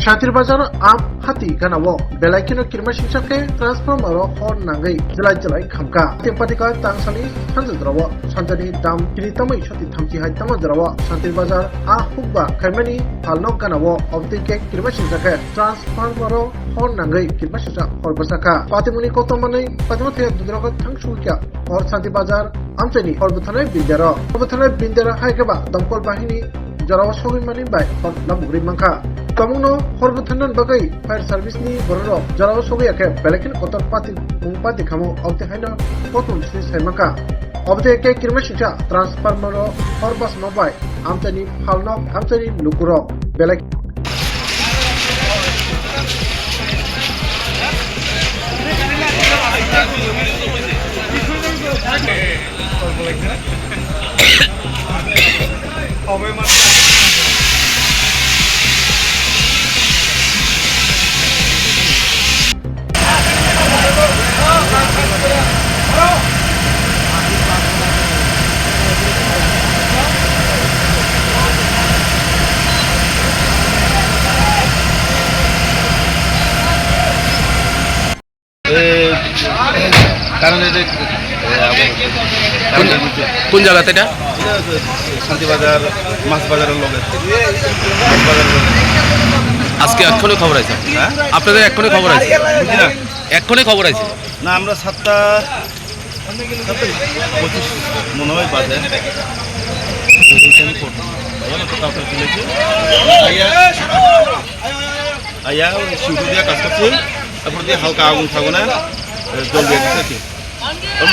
Shatir Bazar Am Hati Ganawo, Belakino Kirmashake, Transformer or Nangai, July Kamka, Tempatika Tangsani, Handrawa, Santani Dam, Kiritama Shati Tamki Haitamadrawa, Shatir Bazar, Ahuba, Kamani, Palno Ganawo, of the Cake Kirmashake, Transformer or Nangai, Kirmashaka or Basaka, Patimuni Kotomani, Patote Droga Tangshuka, or Santi Bazar, Antony, or Butane Bindera, Butane Bindera Haikaba, Dampol Bahini, Jarawa Shogi Mani by Lamuri Manka. Kamuno Horbutan Bagai, Fire Service ni Bororo, Jarawa Shogi, Pelican Otter Party, Mumpati Kamo of the Hina, Potum Semaka. Of the Cake Kirmasha, Transformer or Bus Mobile, Anthony Halnok, Anthony Lukuro, Belek. কোন জায়গাতে এটা শান্তি বাজার মাছ বাজারের লগে আজকে এক্ষুনি খবর আছে হ্যাঁ আপনাদের এক্ষুনি খবর আছে বুঝি না এক্ষুনি খবর আছে না আমরা 7টা 25 মনে হয় বাজে আয়া শুরু দিয়ে কাজ করছি তারপর দিয়ে হালকা আগুন থাকো না জল দিয়ে দিচ্ছে